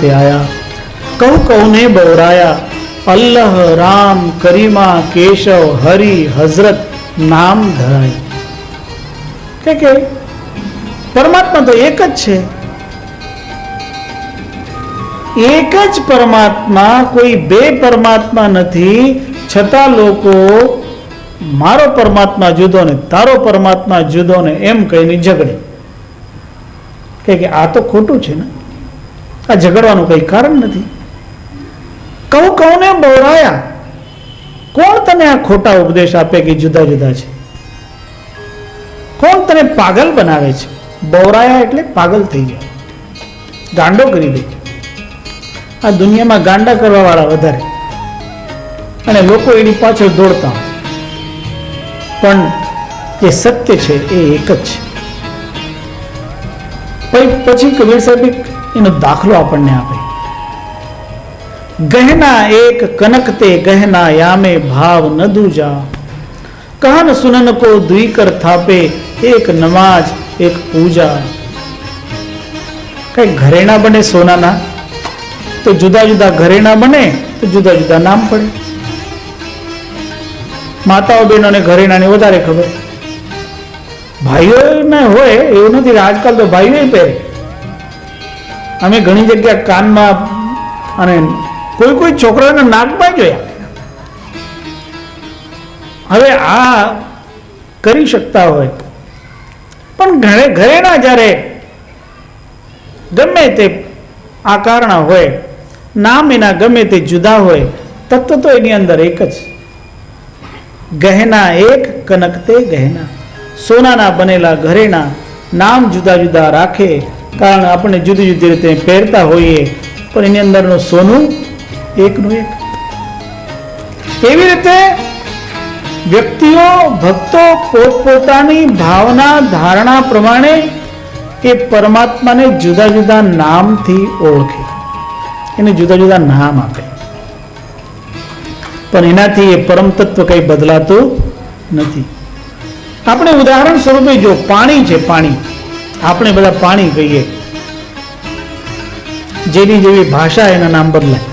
તે આયા, કહું કહું ને બવરાયા, અલ્લાહ રામ કરીમા કેશવ હરિ હઝરત નામ ધરાય. કે પરમાત્મા તો એક જ છે, એક જ પરમાત્મા, કોઈ બે પરમાત્મા નથી. છતાં લોકો મારો પરમાત્મા જુદો ને તારો પરમાત્મા જુદો ને એમ કહીને ઝઘડે. કે આ તો ખોટું છે ને, આ ઝઘડવાનું કઈ કારણ નથી. કહું કહું ને બવરાયા, કોણ તને આ ખોટા ઉપદેશ આપે કે જુદા જુદા છે? કોણ તને પાગલ બનાવે છે? બવરાયા એટલે પાગલ થઈ જાય, ગાંડો કરી દે. આ દુનિયામાં ગાંડા કરવા વાળા વધારે, અને લોકો એની પાછળ દોડતા. પણ એ સત્ય છે, એ એક જ છે. પછી કબીર સાહેબ એનો દાખલો આપણને આપે. ગહેના એક કનકતે ગહેના યામે ભાવ ન દૂજા, કહન સુનન કો દ્વિ કર થાપે, એક નમાજ એક પૂજા. કઈ ઘરેણા બને સોનાના તો જુદા જુદા ઘરેણા બને તો જુદા જુદા નામ પડે. માતાઓ બહેનોને ઘરેણાની વધારે ખબર, ભાઈઓને હોય એવું નથી. આજકાલ તો ભાઈઓ પહેરે. અમે ઘણી જગ્યા કાનમાં અને કોઈ કોઈ છોકરાઓના નાકમાં જોયા. હવે આ કરી શકતા હોય, પણ ઘરેણા જ્યારે ગમે તે આકારના હોય, નામ એના ગમે તે જુદા હોય, તત્વ તો એની અંદર એક જ. ગહેના એક કનકતે ગહેના, સોનાના બનેલા ઘરેણા નામ જુદા જુદા રાખે, કારણ આપણે જુદી જુદી રીતે પહેરતા હોઈએ, પણ એની અંદરનું સોનું એકનું એક. એવી રીતે વ્યક્તિઓ ભક્તો પોતપોતાની ભાવના ધારણા પ્રમાણે એ પરમાત્માને જુદા જુદા નામથી ઓળખે, એને જુદા જુદા નામ આપે. પણ એનાથી એ પરમ તત્વ કઈ બદલાતું નથી. આપણે ઉદાહરણ સ્વરૂપે જો પાણી છે, પાણી આપણે બધા પાણી કહીએ, જેની જેવી ભાષા એના નામ બદલાય.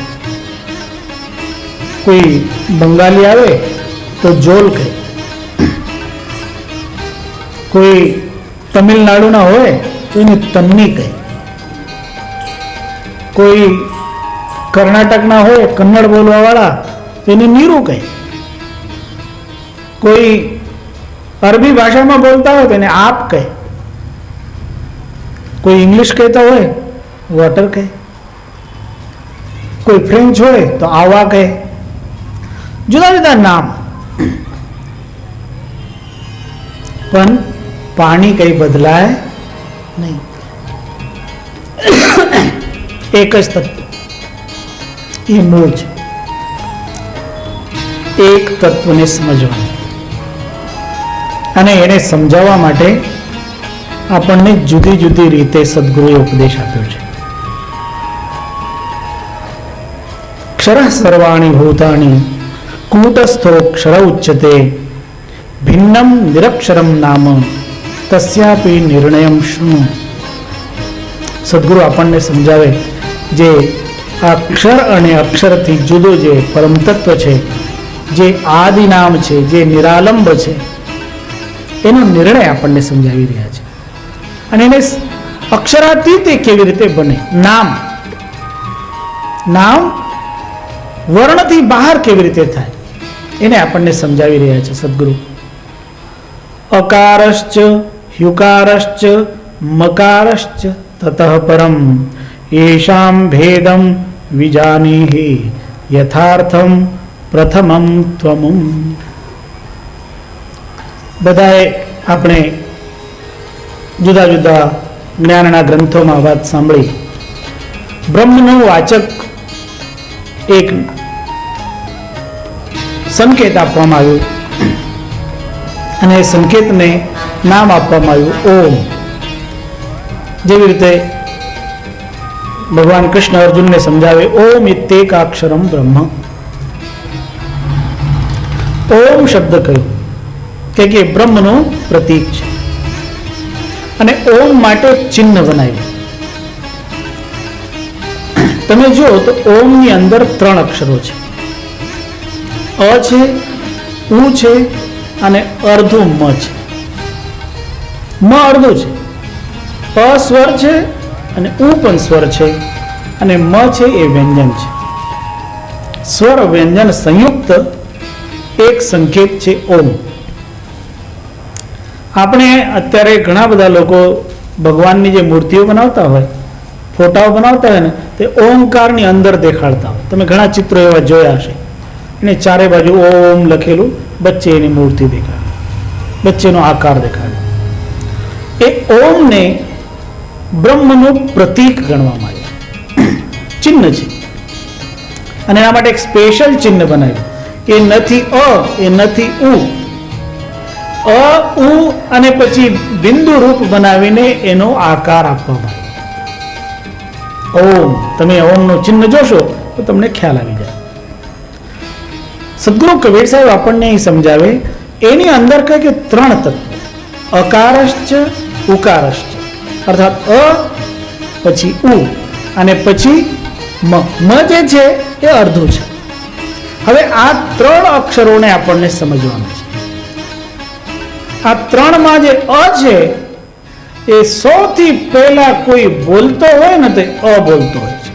કોઈ બંગાળી આવે તો જોલ કહે, કોઈ તમિલનાડુના હોય તો એને તન્ની કહે, કોઈ કર્ણાટકના હોય કન્નડ બોલવા વાળા તો એને નીરુ કહે, કોઈ અરબી ભાષામાં બોલતા હોય તો એને આપ કહે, કોઈ ઇંગ્લિશ કહેતા હોય વોટર કહે, કોઈ ફ્રેન્ચ હોય તો આવા કહે. જુદા જુદા નામ, પણ પાણી કઈ બદલાય નહીં. એક જ તત્વ, એ મૂળ છે. એક તત્વને સમજવાનું, અને એને સમજાવવા માટે આપણને જુદી જુદી રીતે સદગુરુએ ઉપદેશ આપ્યો છે. ક્ષર સર્વાણી ભૂતાની કૂટસ્થો ક્ષર ઉચ્યતે, ભિન્નમ નિરક્ષરમ નામ તસ્યાપી નિર્ણયમ શૃણુ. સદગુરુ આપણને સમજાવે, જે આ અક્ષર અને અક્ષરથી જુદો જે પરમ તત્વ છે, જે આદિ નામ છે, જે નિરાલંબ છે, એનો નિર્ણય આપણને સમજાવી રહ્યા છે. અને એને અક્ષરાતીત કેવી રીતે બને, નામ વર્ણથી બહાર કેવી રીતે થાય, એને આપણને સમજાવી રહ્યા છે સદગુરુ. અકારશ્ચ હ્યુકારશ્ચ મકારશ્ચ તતઃ પરમ येषां भेदं विजानीहि यथार्थं प्रथमं त्वमुं. બધાએ આપણે જુદા જુદા જ્ઞાનના ગ્રંથોમાં વાત સાંભળી. બ્રહ્મનું વાચક એક સંકેત આપવામાં આવ્યું, અને એ સંકેતને નામ આપવામાં આવ્યું ઓમ. જેવી રીતે ભગવાન કૃષ્ણ અર્જુનને સમજાવે, ઓમ ઇત્યેકાક્ષરમ બ્રહ્મ. ઓમ શબ્દ કયો કે બ્રહ્મનું પ્રતીક છે, અને ઓમ માટે ચિહ્ન બનાવ્યું. તમે જુઓ તો ઓમની અંદર 3 અક્ષરો છે. અ છે, ઉ છે અને અર્ધું મ છે. મ અર્ધું છે, અ સ્વર છે અને ઉ પણ સ્વર છે અને મ છે એ વ્યંજન છે. સ્વર વ્યંજન સંયુક્ત એક સંકેત છે ઓમ. આપણે અત્યારે ઘણા બધા લોકો ભગવાનની જે મૂર્તિઓ બનાવતા હોય, ફોટાઓ બનાવતા હોય ને, તે ઓમકારની અંદર દેખાડતા હોય. તમે ઘણા ચિત્રો એવા જોયા હશે. એને ચારે બાજુ ઓમ લખેલું, વચ્ચે એની મૂર્તિ દેખાડે, વચ્ચેનો આકાર દેખાડે. એ ઓમને બ્રહ્મનું પ્રતીક ગણવામાં આવે, ચિહ્ન છે. અને એના માટે એક સ્પેશિયલ ચિહ્ન બનાવ્યું. એ નથી અ, એ નથી ઉ. અ, ઉ અને પછી બિંદુ રૂપ બનાવીને એનો આકાર આપવામાં આવ્યો. ઓમ, તમે ઓમનું ચિહ્ન જોશો તો તમને ખ્યાલ આવી જાય. સદગુરુ કબીર સાહેબ આપણને અહીં સમજાવે, એની અંદર કહે કે 3 તત્વ, અકારશ્ચ ઉકારશ્ચ, અર્થાત અ પછી ઉ અને પછી મ. મ જે છે એ અર્ધું છે. હવે આ 3 અક્ષરોને આપણને સમજવાનું છે. આ 3 માં જે અ છે એ સૌથી પહેલા કોઈ બોલતો હોય ને તો અ બોલતો હોય છે.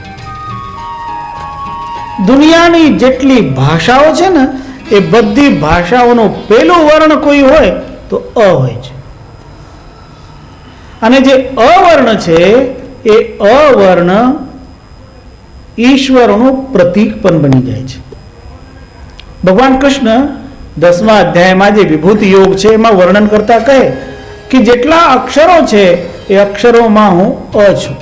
દુનિયાની જેટલી ભાષાઓ છે ને એ બધી ભાષાઓનું પહેલું વર્ણ કોઈ હોય તો અ હોય છે. અને જે અવર્ણ છે એ અવર્ણ ઈશ્વરનું પ્રતીક પણ બની જાય છે. ભગવાન કૃષ્ણ 10મા અધ્યાયમાં જે વિભૂતિ યોગ છે એમાં વર્ણન કરતા કહે કે જેટલા અક્ષરો છે એ અક્ષરોમાં હું અ છું.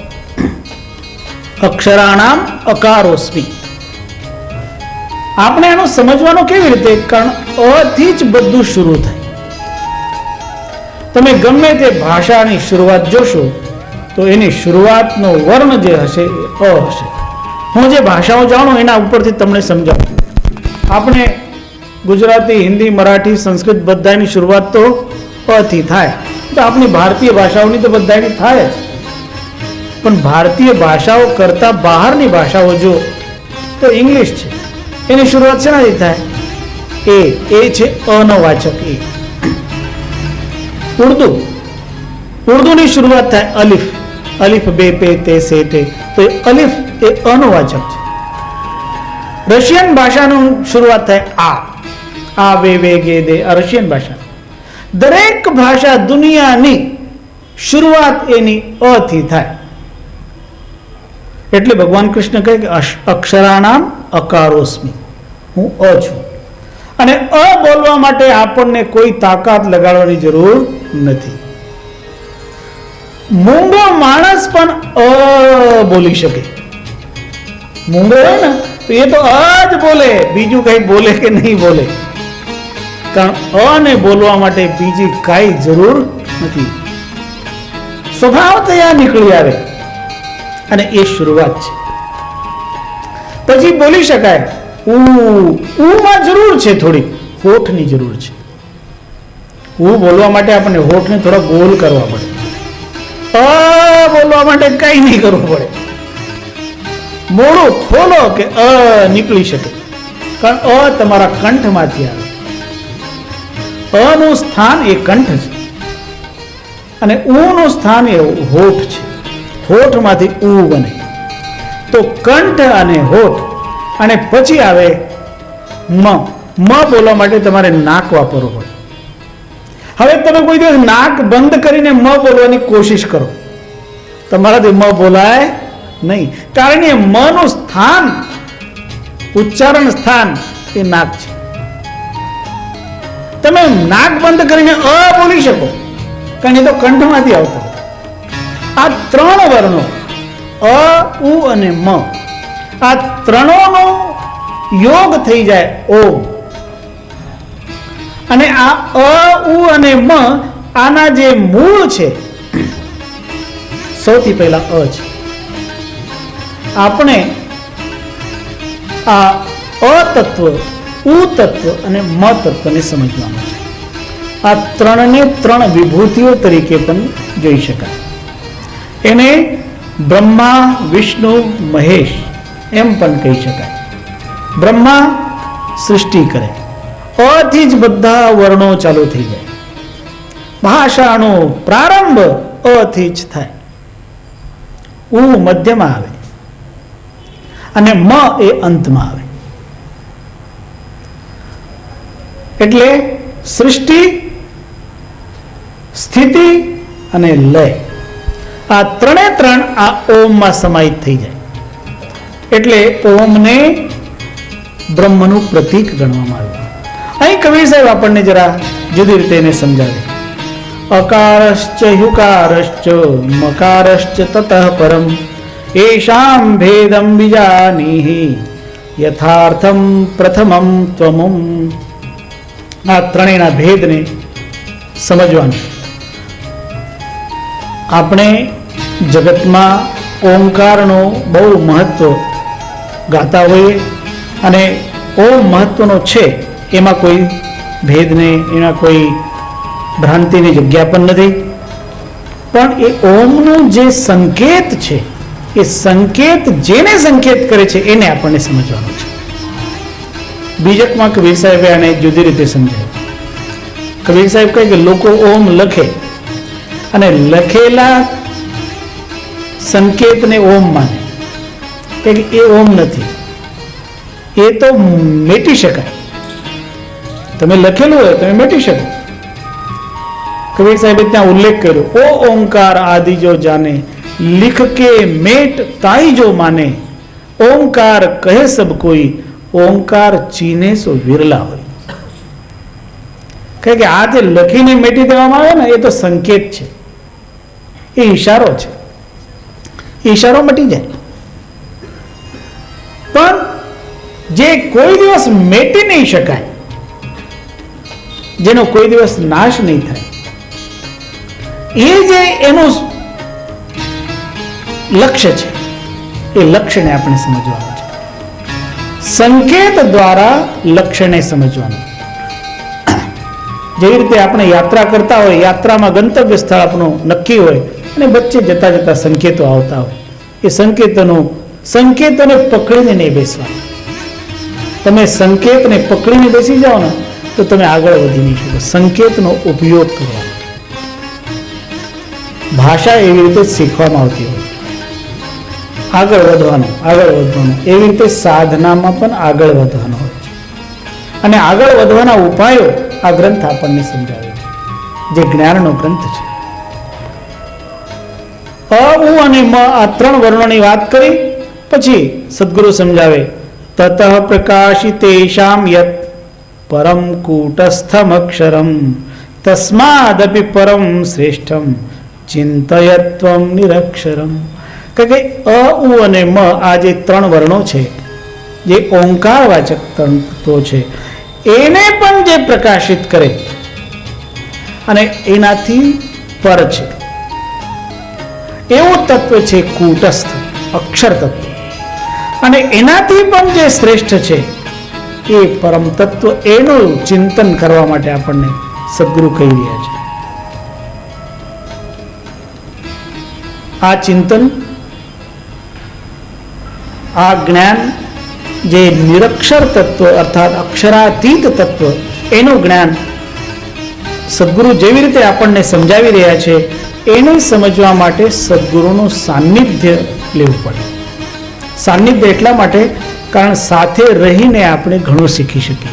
અક્ષરાણામ અકારોસ્મિ. આપણે એનું સમજવાનું કેવી રીતે? કારણ અ થી જ બધું શરૂ થાય. તમે ગમે તે ભાષાની શરૂઆત જોશો તો એની શરૂઆતનો વર્ણ જે હશે એ અ હશે. હું જે ભાષાઓ જાણું એના ઉપરથી તમને સમજાવું. આપણે ગુજરાતી, હિન્દી, મરાઠી, સંસ્કૃત બધાની શરૂઆત તો અ થી થાય. તો આપણી ભારતીય ભાષાઓની તો બધાની થાય જ. પણ ભારતીય ભાષાઓ કરતા બહારની ભાષાઓ જો તો ઇંગ્લિશ છે, એની શરૂઆત શેનાથી થાય? એ છે અનો વાચક એ. ઉર્દુની શરૂઆત થાય અલિફ, અલિફ બે પે તે સે તે, તો એ અલિફ એ અનો વાચક છે. રશિયન ભાષાનું શરૂઆત થાય આ વે વે ગે દે, આ રશિયન ભાષા. દરેક ભાષા દુનિયાની શરૂઆત એની અ થી થાય. એટલે ભગવાન કૃષ્ણ કહે કે અક્ષરાણામ અકારોસ્મિ, હું અ છું. અને અ બોલવા માટે આપણને કોઈ તાકાત લગાડવાની જરૂર નથી. મૂંગો માણસ પણ અ બોલી શકે. મૂંગો હોય ને તો એ તો અ જ બોલે, બીજું કઈ બોલે કે નહીં બોલે. કારણ અ ને બોલવા માટે બીજી કાંઈ જરૂર નથી. સ્વભાવ તૈયાર નીકળી આવે અને એ શરૂઆત છે. પછી બોલી શકાય. ઉમાં જરૂર છે, થોડી હોઠની જરૂર છે. ઉ બોલવા માટે આપણને હોઠને થોડા ગોલ કરવા પડે. અ બોલવા માટે કઈ નહીં કરવું પડે. મોડું ખોલો કે અ નીકળી શકે. કારણ અ તમારા કંઠમાંથી આવે. અ નું સ્થાન એ કંઠ છે અને ઉ નું સ્થાન એ હોઠ છે. હોઠમાંથી ઉ બને. તો કંઠ અને હોઠ અને પછી આવે મ. મ બોલવા માટે તમારે નાક વાપરવું પડે. હવે તમે કોઈ દિવસ નાક બંધ કરીને મ બોલવાની કોશિશ કરો, તમારાથી મ બોલાય નહીં. કારણ કે મ નું સ્થાન, ઉચ્ચારણ સ્થાન એ નાક છે. તમે નાક બંધ કરીને અ બોલી શકો, કારણ એ તો કંઠમાંથી આવતા. આ 3 વર્ણો અ, ઉ અને મ, આ 3નો યોગ થઈ જાય ઓમ. અને આ અ, ઉ અને મ આના જે મૂળ છે સૌથી પહેલા અ છે. આપણે આ અ તત્વ, ઉ તત્વ અને મ તત્વને સમજવાનું છે. આ 3ને 3 વિભૂતિઓ તરીકે પણ જોઈ શકાય. એને બ્રહ્મા, વિષ્ણુ, મહેશ એમ પણ કહી શકાય. બ્રહ્મા સૃષ્ટિ કરે, અથી જ બધા વર્ણો ચાલુ થઈ જાય. ભાષાનો પ્રારંભ અથી જ થાય. ઉ મધ્યમાં આવે અને મ એ અંતમાં આવે. એટલે સૃષ્ટિ, સ્થિતિ અને લય આ ત્રણે ત્રણ આ ઓમમાં સમાહિત થઈ જાય. એટલે ઓમને બ્રહ્મનું પ્રતીક ગણવામાં આવ્યું. અહીં કબીર સાહેબ આપણને જરા જુદી રીતે એને સમજાવે. અકારશ્ચ હ્યુકારશ્ચ મકારશ્ચ તતઃ પરમ એષામ ભેદમ વિજાનીહિ યથાર્થમ પ્રથમમ ત્વમુમ. આ ત્રણેયના ભેદને સમજવાનું. આપણે જગતમાં ઓમકારનો બહુ મહત્વ ગાતા હોઈએ અને ઓમ મહત્વનો છે, એમાં કોઈ ભેદને, એના કોઈ ભ્રાંતિની જગ્યા પણ નથી. પણ એ ઓમનો જે સંકેત છે, એ સંકેત જેને સંકેત કરે છે એને આપણને સમજવાનું છે. બીજકમાં કબીર સાહેબે આને જુદી રીતે સમજાવ્યું. કબીર સાહેબ કહે કે લોકો ઓમ લખે અને લખેલા સંકેતને ઓમ માને કે એ ઓમ નથી, એ તો મેટી શકાય. તમે લખેલું હોય તમે મેટી શકો. કબીર સાહેબે ત્યાં ઉલ્લેખ કર્યો, ઓ ઓમકાર આદિ જો જાને लिख के मेट ताई जो माने ओंकार कहे सब कोई ओंकार चीने सो विरला હોય. કે આ જે લખીને મેટી દેવામાં આવે ને એ તો સંકેત છે, એ ઈશારો છે. ઈશારો મટી જાય. પણ જે કોઈ દિવસ મેટી નહીં શકાય, જેનો કોઈ દિવસ નાશ નહીં થાય, એ જે એનું લક્ષ્ય છે, એ લક્ષ્યને આપણે સમજવાનું છે. સંકેત દ્વારા લક્ષ્યને સમજવાનું. જેવી રીતે આપણે યાત્રા કરતા હોય, યાત્રામાં ગંતવ્ય સ્થળ આપણું નક્કી હોય અને વચ્ચે જતા જતા સંકેતો આવતા હોય, એ સંકેતોને પકડીને નહીં બેસવાનું. તમે સંકેતને પકડીને બેસી જાઓ ને તો તમે આગળ વધી નહીં શકો. સંકેતનો ઉપયોગ કરવાનો. ભાષા એવી રીતે શીખવામાં આવતી હોય, આગળ વધવાનું. એવી રીતે સાધનામાં પણ આગળ વધવાનું હોય છે. અને આગળ વધવાના ઉપાયો આ ગ્રંથ આપણને સમજાવે છે, જે જ્ઞાનનો ગ્રંથ છે. અ, ઉ અને મ આ ત્રણ વર્ણોની વાત કરી. પછી સદગુરુ સમજાવે, તતઃ પ્રકાશિતેષામ યત પરમ કૂટસ્થમ અક્ષરમ તસ્માદપી પરમ શ્રેષ્ઠમ ચિંતયત્વમ નિરક્ષરમ. કે અ, ઉ અને મ આ જે ત્રણ વર્ણો છે, જે ઓંકારવાચક તત્વો છે, એને પણ જે પ્રકાશિત કરે અને એનાથી પર છે એવું તત્વ છે કૂટસ્થ અક્ષર તત્વ. અને એનાથી પણ જે શ્રેષ્ઠ છે એ પરમ તત્વ, એનું ચિંતન કરવા માટે આપણને સદગુરુ કહી રહ્યા છે. આ ચિંતન, આ જ્ઞાન, જે નિરક્ષર તત્વ અર્થાત અક્ષરાતીત તત્વ, એનું જ્ઞાન સદગુરુ જેવી રીતે આપણને સમજાવી રહ્યા છે, એને સમજવા માટે સદગુરુનું સાનિધ્ય લેવું પડે. સાનિધ્ય એટલા માટે કારણ સાથે રહીને આપણે ઘણું શીખી શકીએ.